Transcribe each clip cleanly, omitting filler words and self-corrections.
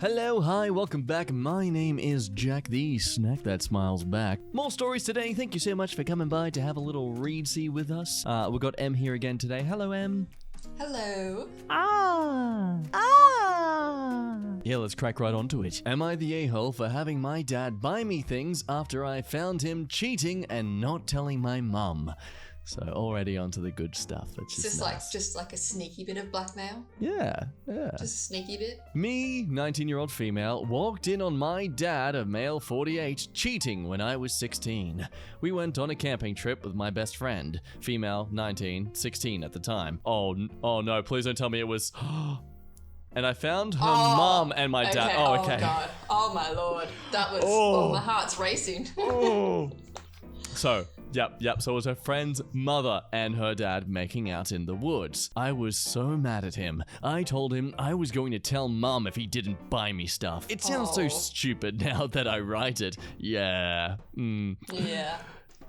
Hello, hi, welcome back. My name is Jack, the snack that smiles back. More stories today. Thank you so much for coming by to have a little read-see with us. We've got Em here again today. Hello, Em. Hello. Yeah, let's crack right onto it. Am I the a-hole for having my dad buy me things after I found him cheating and not telling my mum? So already onto the good stuff. It's just like a sneaky bit of blackmail. Yeah. Just a sneaky bit. Me, 19-year-old female, walked in on my dad, a male 48, cheating when I was 16. We went on a camping trip with my best friend, female 19, 16 at the time. Oh no, please don't tell me it was... And I found her mum and my dad. Oh, okay. Oh, God. Oh, my Lord. That was... my heart's racing. So, yep. So it was her friend's mother and her dad making out in the woods. I was so mad at him. I told him I was going to tell mum if he didn't buy me stuff. It sounds so stupid now that I write it. Yeah. Yeah.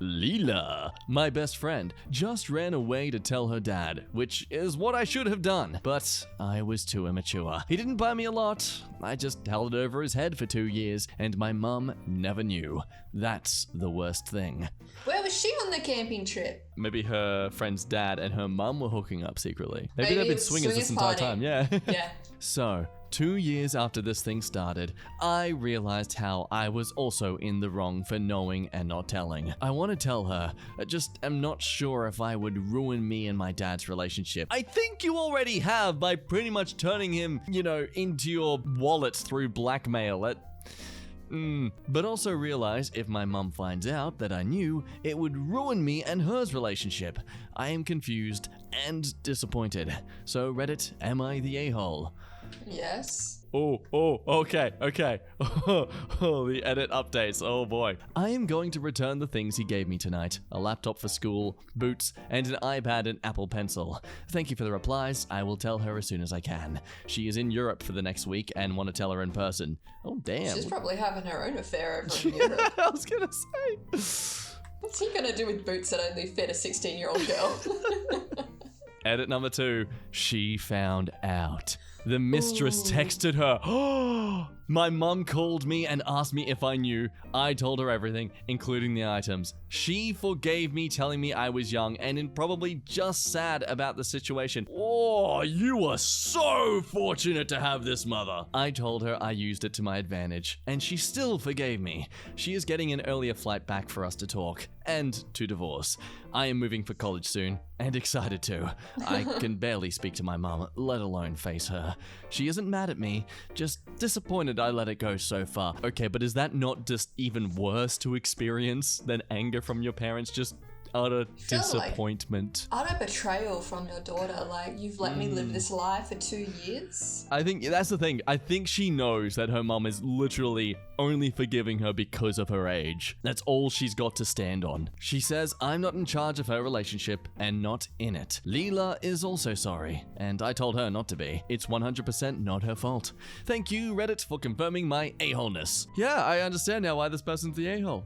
Leela, my best friend, just ran away to tell her dad, which is what I should have done, but I was too immature. He didn't buy me a lot. I just held it over his head for 2 years, and my mum never knew. That's the worst thing. Where was she on the camping trip? Maybe her friend's dad and her mum were hooking up secretly. Maybe they've been swingers this entire time, yeah. Yeah. So, 2 years after this thing started, I realized how I was also in the wrong for knowing and not telling. I want to tell her, I just am not sure if I would ruin me and my dad's relationship. I think you already have by pretty much turning him, into your wallet through blackmail. But also realize if my mum finds out that I knew, it would ruin me and hers relationship. I am confused and disappointed. So Reddit, am I the a-hole? Yes. Okay. The edit updates, oh boy. I am going to return the things he gave me tonight. A laptop for school, boots, and an iPad and Apple Pencil. Thank you for the replies. I will tell her as soon as I can. She is in Europe for the next week and want to tell her in person. Oh, damn. She's probably having her own affair over in Europe. I was gonna say. What's he gonna do with boots that only fit a 16-year-old girl? Edit number 2. She found out. The mistress texted her. My mum called me and asked me if I knew. I told her everything, including the items. She forgave me, telling me I was young and probably just sad about the situation. Oh, you are so fortunate to have this mother. I told her I used it to my advantage, and she still forgave me. She is getting an earlier flight back for us to talk and to divorce. I am moving for college soon, and excited to. I can barely speak to my mum, let alone face her. She isn't mad at me, just disappointed I let it go so far. Okay, but is that not just even worse to experience than anger from your parents? Just utter disappointment. Like utter betrayal from your daughter. Like, you've let me live this life for 2 years. I think that's the thing. I think she knows that her mum is literally only forgiving her because of her age. That's all she's got to stand on. She says I'm not in charge of her relationship and not in it. Leela is also sorry, and I told her not to be. It's 100% not her fault. Thank you, Reddit, for confirming my a-holeness. Yeah, I understand now why this person's the a-hole.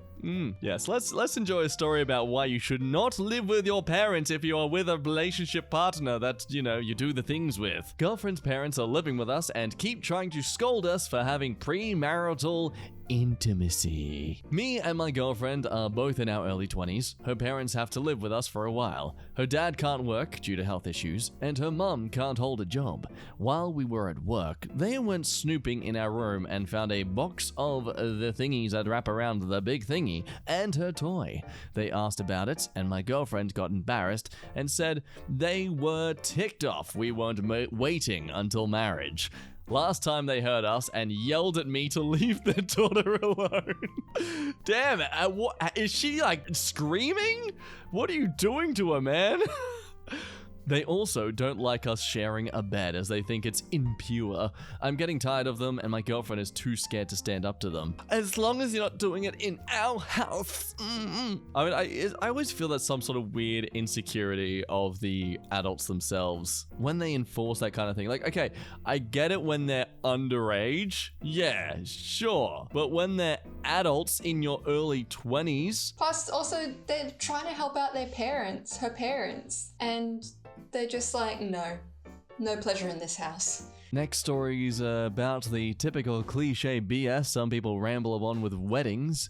Yes, let's enjoy a story about why you should not live with your parents if you are with a relationship partner that, you do the things with. Girlfriend's parents are living with us and keep trying to scold us for having premarital intimacy. Me and my girlfriend are both in our early 20s. Her parents have to live with us for a while. Her dad can't work due to health issues, and her mum can't hold a job. While we were at work, they went snooping in our room and found a box of the thingies that wrap around the big thingy and her toy. They asked about it, and my girlfriend got embarrassed and said they were ticked off we weren't waiting until marriage. Last time they heard us and yelled at me to leave their daughter alone. Damn it, what, is she screaming? What are you doing to her, man? They also don't like us sharing a bed as they think it's impure. I'm getting tired of them and my girlfriend is too scared to stand up to them. As long as you're not doing it in our house. I always feel that's some sort of weird insecurity of the adults themselves when they enforce that kind of thing. Like, okay, I get it when they're underage. Yeah, sure. But when they're adults in your early 20s. Plus, also, they're trying to help out their parents, her parents, and they're just like, no pleasure in this house. Next story is about the typical cliche BS some people ramble on with weddings.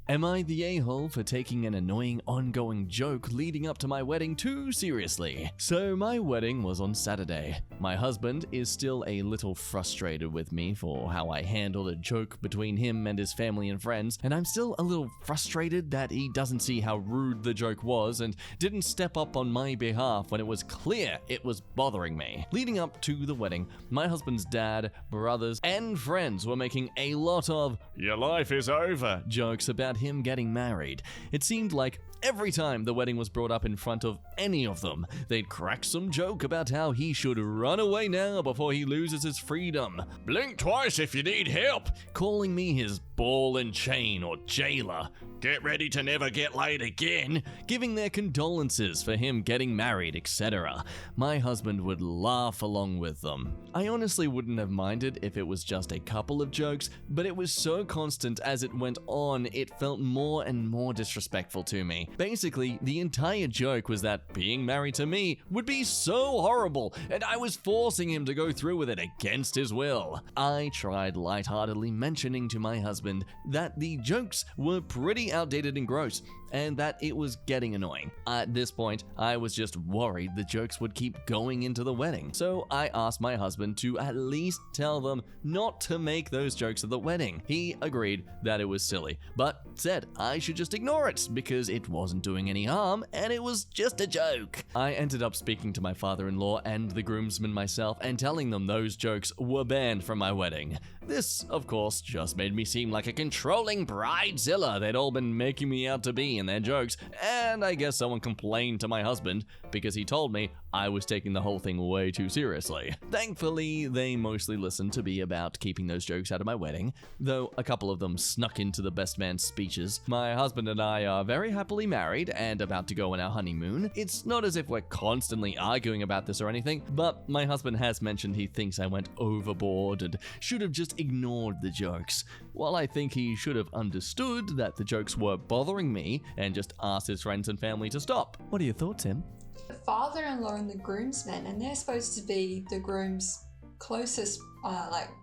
Am I the a-hole for taking an annoying ongoing joke leading up to my wedding too seriously? So my wedding was on Saturday. My husband is still a little frustrated with me for how I handled a joke between him and his family and friends, and I'm still a little frustrated that he doesn't see how rude the joke was and didn't step up on my behalf when it was clear it was bothering me. Leading up to the wedding, my husband's dad, brothers, and friends were making a lot of "your life is over" jokes about him getting married. It seemed like every time the wedding was brought up in front of any of them, they'd crack some joke about how he should run away now before he loses his freedom. "Blink twice if you need help," calling me his ball and chain or jailer. "Get ready to never get laid again," giving their condolences for him getting married, etc. My husband would laugh along with them. I honestly wouldn't have minded if it was just a couple of jokes, but it was so constant as it went on, it felt more and more disrespectful to me. Basically, the entire joke was that being married to me would be so horrible, and I was forcing him to go through with it against his will. I tried lightheartedly mentioning to my husband that the jokes were pretty outdated and gross, and that it was getting annoying. At this point, I was just worried the jokes would keep going into the wedding, so I asked my husband to at least tell them not to make those jokes at the wedding. He agreed that it was silly, but said I should just ignore it because it wasn't doing any harm and it was just a joke. I ended up speaking to my father-in-law and the groomsmen myself and telling them those jokes were banned from my wedding. This, of course, just made me seem like a controlling Bridezilla they'd all been making me out to be in their jokes, and I guess someone complained to my husband because he told me I was taking the whole thing way too seriously. Thankfully, they mostly listened to be about keeping those jokes out of my wedding, though a couple of them snuck into the best man's speeches. My husband and I are very happily married and about to go on our honeymoon. It's not as if we're constantly arguing about this or anything, but my husband has mentioned he thinks I went overboard and should have just ignored the jokes. While I think he should have understood that the jokes were bothering me and just asked his friends and family to stop. What are your thoughts, Tim? The father-in-law and the groomsmen, and they're supposed to be the groom's closest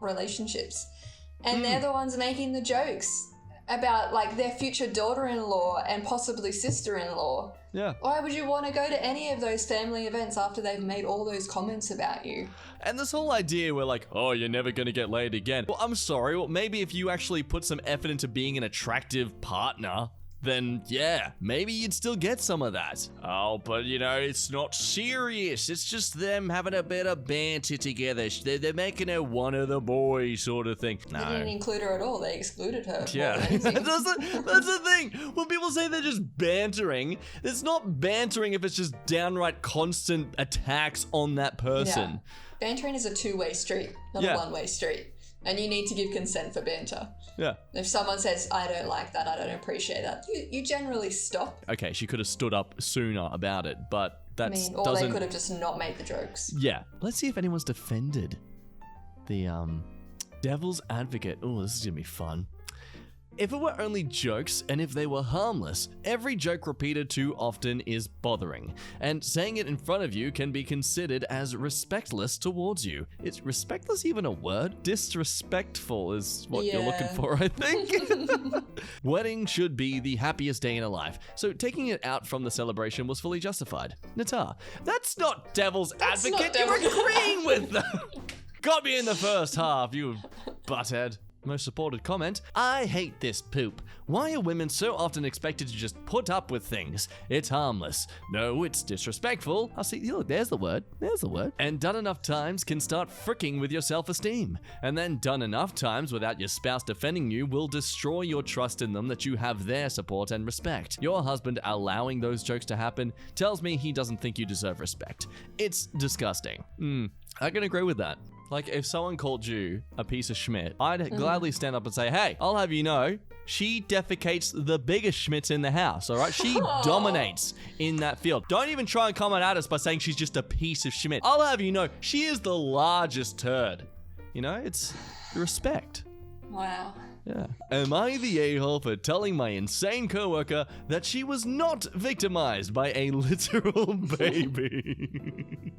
relationships, and they're the ones making the jokes about their future daughter-in-law and possibly sister-in-law. Yeah. Why would you want to go to any of those family events after they've made all those comments about you? And this whole idea where oh, you're never gonna get laid again. Well, I'm sorry. Well, maybe if you actually put some effort into being an attractive partner, then yeah, maybe you'd still get some of that. Oh, but it's not serious. It's just them having a bit of banter together. They're making her one of the boys sort of thing. No. They didn't include her at all. They excluded her. Yeah, that's the thing. When people say they're just bantering, it's not bantering if it's just downright constant attacks on that person. Yeah. Bantering is a two-way street, not a one-way street. And you need to give consent for banter. Yeah. If someone says, I don't like that, I don't appreciate that, you generally stop. Okay, she could have stood up sooner about it, but that's or they could have just not made the jokes. Yeah. Let's see if anyone's defended the devil's advocate. Oh, this is gonna be fun. If it were only jokes and if they were harmless, every joke repeated too often is bothering, and saying it in front of you can be considered as respectless towards you. Is respectless even a word? Disrespectful is what you're looking for, I think. Wedding should be the happiest day in a life, so taking it out from the celebration was fully justified. Natar, that's not devil's advocate, you're agreeing with them. Got me in the first half, you butthead. Most supported comment, I hate this poop. Why are women so often expected to just put up with things? It's harmless. No, it's disrespectful. I see, look, there's the word. And done enough times can start fricking with your self-esteem. And then done enough times without your spouse defending you will destroy your trust in them that you have their support and respect. Your husband allowing those jokes to happen tells me he doesn't think you deserve respect. It's disgusting. I can agree with that. If someone called you a piece of schmidt, I'd gladly stand up and say, hey, I'll have you know, she defecates the biggest schmitts in the house, all right? She dominates in that field. Don't even try and comment at us by saying she's just a piece of schmidt. I'll have you know, she is the largest turd. It's respect. Wow. Yeah. Am I the a-hole for telling my insane coworker that she was not victimized by a literal baby?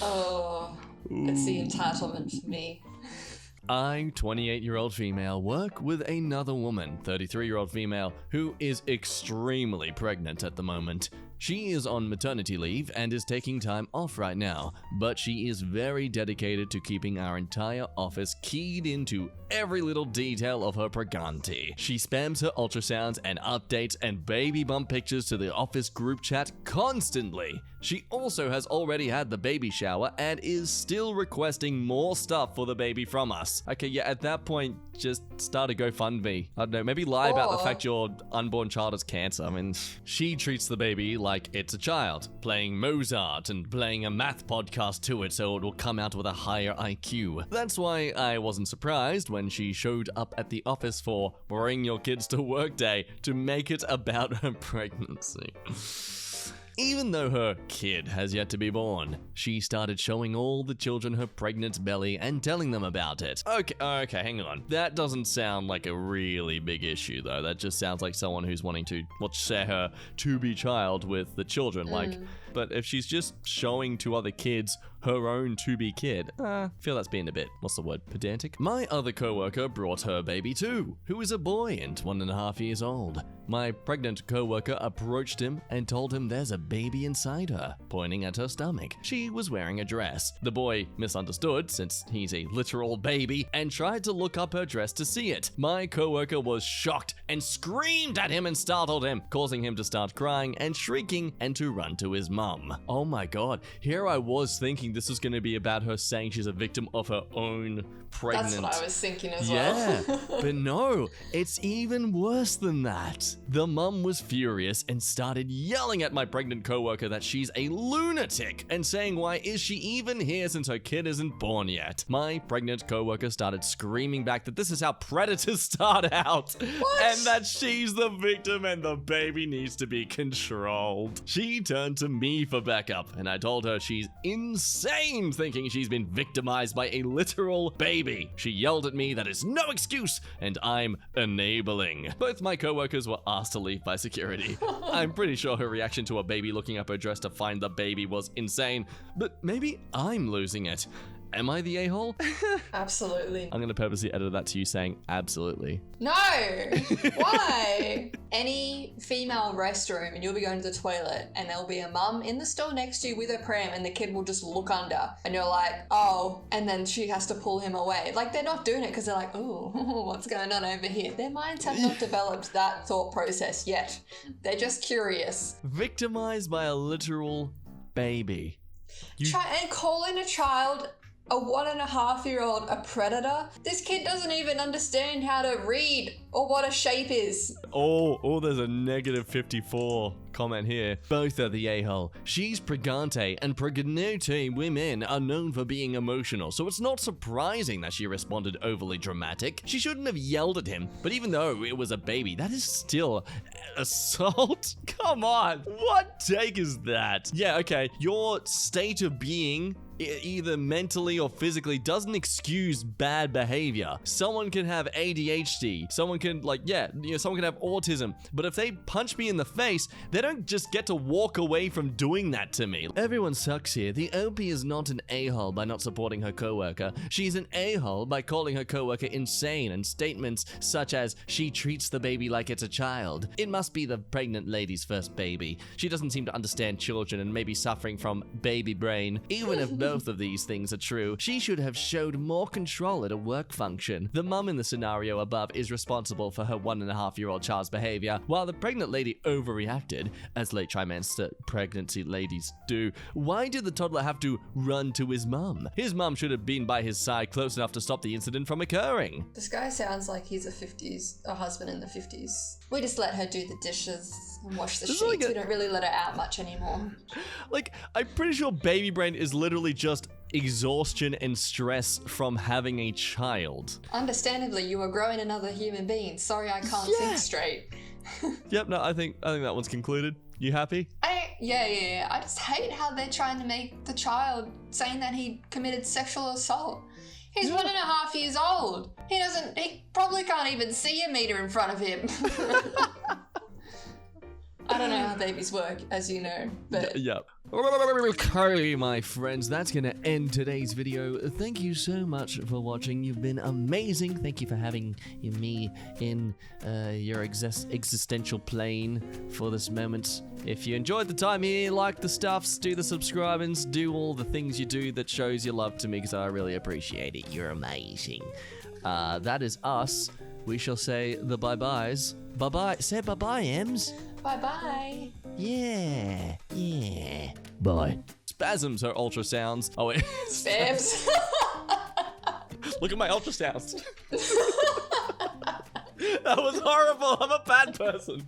Oh, It's the entitlement for me. I, 28-year-old female, work with another woman, 33-year-old female, who is extremely pregnant at the moment. She is on maternity leave and is taking time off right now, but she is very dedicated to keeping our entire office keyed into every little detail of her pregante. She spams her ultrasounds and updates and baby bump pictures to the office group chat constantly. She also has already had the baby shower and is still requesting more stuff for the baby from us. Okay, yeah, at that point, just start a GoFundMe. I don't know, maybe lie about the fact your unborn child has cancer. I mean, she treats the baby like it's a child, playing Mozart and playing a math podcast to it so it will come out with a higher IQ. That's why I wasn't surprised when she showed up at the office for Bring Your Kids to Work Day to make it about her pregnancy. Even though her kid has yet to be born, she started showing all the children her pregnant belly and telling them about it. Okay, hang on. That doesn't sound like a really big issue, though. That just sounds like someone who's wanting to, share her to-be child with the children, But if she's just showing to other kids her own to-be kid, I feel that's being a bit, pedantic? My other coworker brought her baby too, who is a boy and 1.5 years old. My pregnant coworker approached him and told him there's a baby inside her, pointing at her stomach. She was wearing a dress. The boy misunderstood, since he's a literal baby, and tried to look up her dress to see it. My coworker was shocked and screamed at him and startled him, causing him to start crying and shrieking and to run to his mum. Oh my god, here I was thinking this was going to be about her saying she's a victim of her own pregnant... That's what I was thinking as well. Yeah, but no, it's even worse than that. The mum was furious and started yelling at my pregnant coworker that she's a lunatic and saying why is she even here since her kid isn't born yet. My pregnant coworker started screaming back that this is how predators start out. What? And that she's the victim and the baby needs to be controlled. She turned to me for backup and I told her she's insane thinking she's been victimized by a literal baby. She yelled at me that it's no excuse and I'm enabling. Both my coworkers were asked to leave by security. I'm pretty sure her reaction to a baby looking up her dress to find the baby was insane, but maybe I'm losing it. Am I the a-hole? Absolutely. I'm going to purposely edit that to you saying absolutely. No! Why? Any female restroom and you'll be going to the toilet and there'll be a mum in the stall next to you with a pram and the kid will just look under and you're like, oh, and then she has to pull him away. Like, they're not doing it because they're like, ooh, what's going on over here? Their minds have not developed that thought process yet. They're just curious. Victimized by a literal baby. And calling a child a 1.5-year-old a predator? This kid doesn't even understand how to read or what a shape is. Oh, there's a negative 54 comment here. Both are the a-hole. She's pregante, and pregnante women are known for being emotional, so it's not surprising that she responded overly dramatic. She shouldn't have yelled at him, but even though it was a baby, that is still assault? Come on, what take is that? Yeah, okay, your state of being either mentally or physically doesn't excuse bad behavior. Someone can have ADHD, someone can someone can have autism, but if they punch me in the face, they don't just get to walk away from doing that to me. Everyone sucks here. The OP is not an a-hole by not supporting her coworker. She's an a-hole by calling her coworker insane and statements such as she treats the baby like it's a child. It must be the pregnant lady's first baby. She doesn't seem to understand children and may be suffering from baby brain. Even if both of these things are true, she should have showed more control at a work function. The mum in the scenario above is responsible for her 1.5-year-old child's behavior, while the pregnant lady overreacted, as late trimester pregnancy ladies do. Why did the toddler have to run to his mum? His mum should have been by his side close enough to stop the incident from occurring. This guy sounds like he's a husband in the 50s. We just let her do the dishes and wash the sheets. We don't really let her out much anymore. I'm pretty sure baby brain is literally just exhaustion and stress from having a child. Understandably, you are growing another human being. Sorry, I can't think straight. Yep, no, I think that one's concluded. You happy? Yeah. I just hate how they're trying to make the child saying that he committed sexual assault. He's 1.5 years old. He probably can't even see a meter in front of him. I don't know how babies work, as you know, but Yep. Okay, my friends, that's gonna end today's video. Thank you so much for watching. You've been amazing. Thank you for having me in your existential plane for this moment. If you enjoyed the time here, like the stuffs, do the subscribings, do all the things you do that shows your love to me, because I really appreciate it. You're amazing. That is us. We shall say the bye-byes. Bye-bye. Say bye-bye, Ems. bye-bye. Yeah. Bye. Spasms are ultrasounds. Oh, wait. Spams. Look at my ultrasounds. That was horrible. I'm a bad person.